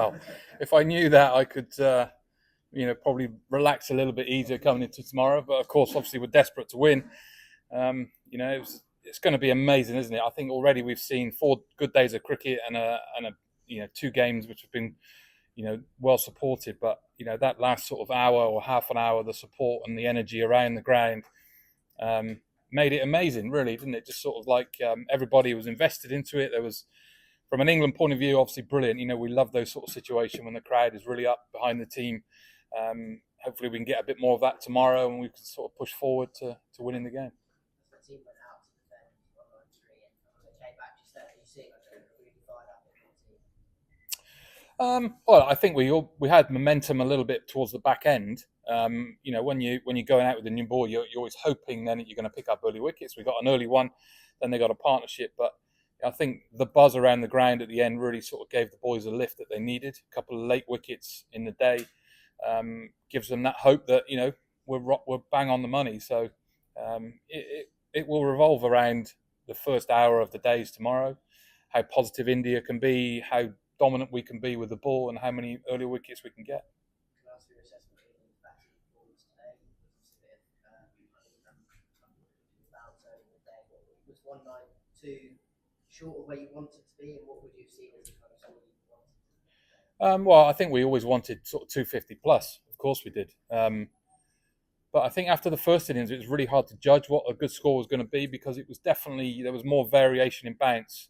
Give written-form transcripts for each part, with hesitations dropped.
Well, if I knew that, I could, probably relax a little bit easier coming into tomorrow. But of course, obviously, we're desperate to win. It's going to be amazing, isn't it? I think already we've seen 4 good days of cricket and a 2 games which have been well supported. But that last sort of hour or half an hour, the support and the energy around the ground made it amazing, really, didn't it? Just sort of like everybody was invested into it. There was, from an England point of view, obviously brilliant. We love those sort of situations when the crowd is really up behind the team. Hopefully we can get a bit more of that tomorrow and we can sort of push forward to winning the game. The team went out to defend 193 and they came back just then. You see, really fired up in the team. Well, I think we had momentum a little bit towards the back end. When you're going out with a new ball, you're always hoping then that you're going to pick up early wickets. We got an early one, then they got a partnership, but I think the buzz around the ground at the end really sort of gave the boys a lift that they needed. A couple of late wickets in the day gives them that hope that we're bang on the money. So it will revolve around the first hour of the days tomorrow, how positive India can be, how dominant we can be with the ball, and how many early wickets we can get. Can I ask your assessment of England's batting performance today? Was one night too short of where you wanted to be, and what would you have seen as the kind of score you wanted? Well, I think we always wanted sort of 250 plus. Of course we did. But I think after the first innings, it was really hard to judge what a good score was going to be because it was definitely, there was more variation in bounce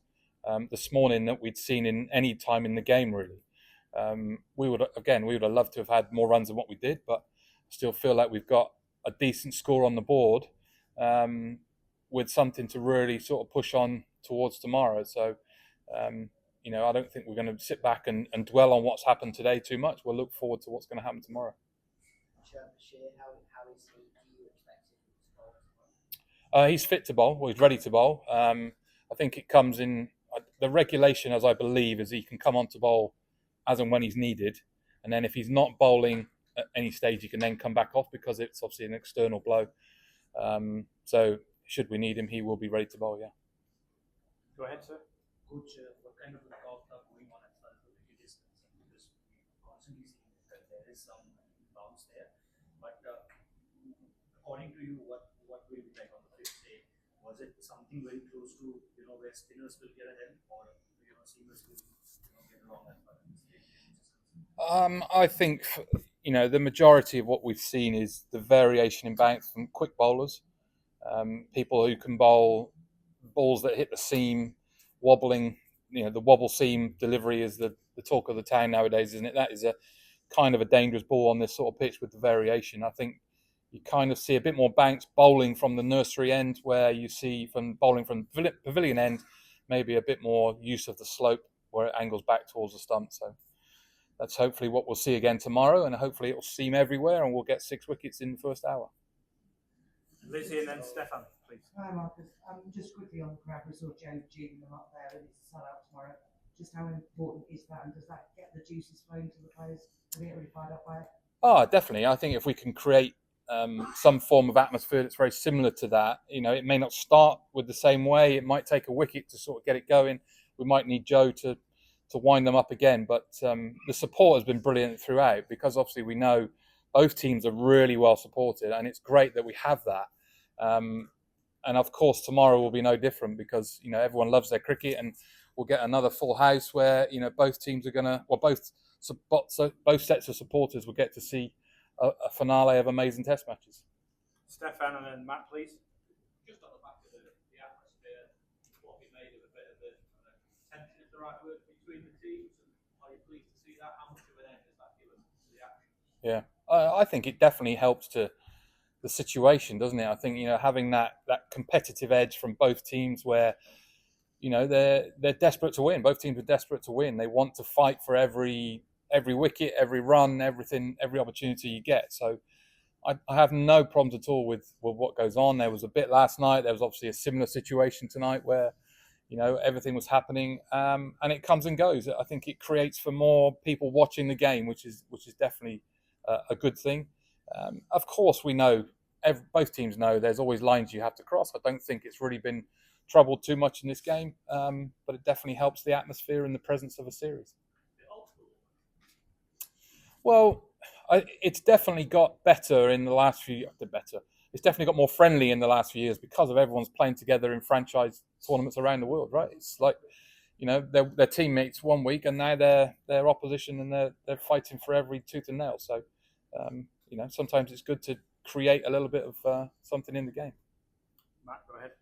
this morning that we'd seen in any time in the game, really. We would have loved to have had more runs than what we did, but still feel like we've got a decent score on the board with something to really sort of push on towards tomorrow. So, I don't think we're going to sit back and dwell on what's happened today too much. We'll look forward to what's going to happen tomorrow. How is he? Do you expect him to bowl? He's fit to bowl. Well, he's ready to bowl. I think it comes in the regulation, as I believe, is he can come on to bowl as and when he's needed, and then if he's not bowling at any stage, he can then come back off because it's obviously an external blow. So should we need him, he will be ready to bowl. Yeah. Go ahead, sir. Coach, what kind of talks are going on as far as the cricket is concerned? Because constantly seeing that there is some bounce there. But according to you, what will be like on the 5th day? Was it something very close to where spinners will get ahead, or seamers will get along as far as this game is concerned? I think the majority of what we've seen is the variation in bounce from quick bowlers, people who can bowl balls that hit the seam, wobbling. The wobble seam delivery is the talk of the town nowadays, isn't it? That is a kind of a dangerous ball on this sort of pitch with the variation. I think you kind of see a bit more bounce bowling from the nursery end, where you see from bowling from pavilion end, maybe a bit more use of the slope where it angles back towards the stump. So that's hopefully what we'll see again tomorrow, and hopefully it will seam everywhere and we'll get 6 wickets in the first hour. Lizzie and then Stefan, please. Hi Marcus. Just quickly on the crowd, we saw Joe Gene them up there and it's a sellout tomorrow. Just how important is that, and does that get the juices flowing to the players? Do they get really fired up by it? Oh, definitely. I think if we can create some form of atmosphere that's very similar to that, it may not start with the same way. It might take a wicket to sort of get it going. We might need Joe to wind them up again. But the support has been brilliant throughout, because obviously we know both teams are really well supported, and it's great that we have that. And of course, tomorrow will be no different, because everyone loves their cricket, and we'll get another full house where both teams are both sets of supporters will get to see a finale of amazing Test matches. Stefan and then Matt, please. Just on the back of the atmosphere, what we made of a bit of the tension, is the right word, between the teams, and are you pleased to see that? How much of an end does that give us to the action? Yeah, I think it definitely helps to the situation, doesn't it? I think having that competitive edge from both teams, where they're desperate to win. Both teams are desperate to win. They want to fight for every wicket, every run, everything, every opportunity you get. So I have no problems at all with what goes on. There was a bit last night. There was obviously a similar situation tonight where everything was happening, and it comes and goes. I think it creates for more people watching the game, which is definitely a good thing. Of course, we know, both teams know, there's always lines you have to cross. I don't think it's really been troubled too much in this game, but it definitely helps the atmosphere and the presence of a series. The old school, Well, it's definitely got better in the last few. Better. It's definitely got more friendly in the last few years because of everyone's playing together in franchise tournaments around the world, right? It's like, they're teammates one week and now they're opposition and they're fighting for every tooth and nail. So, sometimes it's good to create a little bit of something in the game. Matt, go ahead.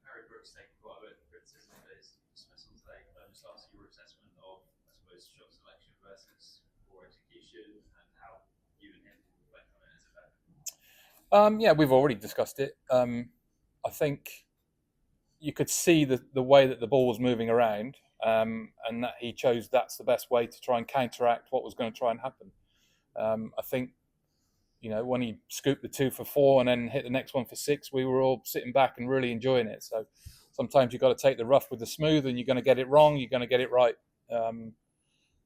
Harry Brooks taking quite a bit of criticism of his dismissal today. Can I just ask your assessment of, I suppose, shot selection versus poor execution and how you and him went on it as a pair? Yeah, we've already discussed it. I think you could see the way that the ball was moving around, and that he chose that's the best way to try and counteract what was going to try and happen. I think, when he scooped the 2 for 4 and then hit the next one for 6, we were all sitting back and really enjoying it. So sometimes you've got to take the rough with the smooth, and you're going to get it wrong, you're going to get it right.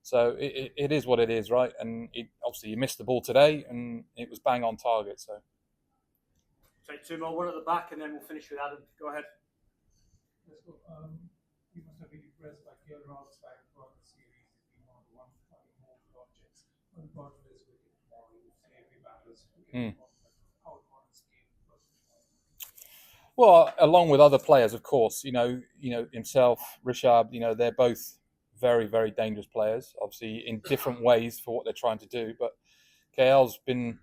So it is what it is, right? And obviously you missed the ball today, and it was bang on target. So Take 2 more, one at the back, and then we'll finish with Adam. Go ahead. Let's go. You must have been impressed by Gil Roth's back throughout the series. He's been one of the more projects. What about this wicket tomorrow? You say every batter is how important game. well, along with other players, of course, himself, Rishab, they're both very, very dangerous players, obviously in different ways for what they're trying to do. But KL's been,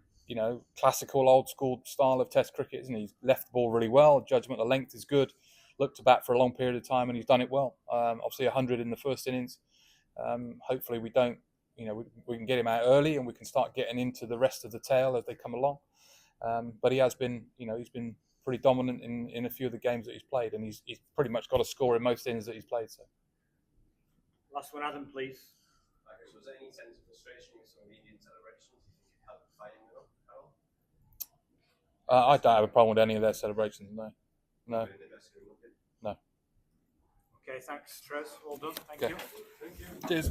classical, old school style of Test cricket, isn't he? He's left the ball really well. Judgment of length is good. Looked to bat for a long period of time, and he's done it well. Obviously, 100 in the first innings. Hopefully, we don't, we can get him out early, and we can start getting into the rest of the tail as they come along. But he has been, he's been pretty dominant in a few of the games that he's played, and he's pretty much got a score in most innings that he's played. So. Last one, Adam, please. Was there any sense of frustration with some Indian celebrations? Do you think it helped fighting them up at all? I don't have a problem with any of their celebrations. No. Okay, thanks, Trez. Well done. Thank you. Cheers.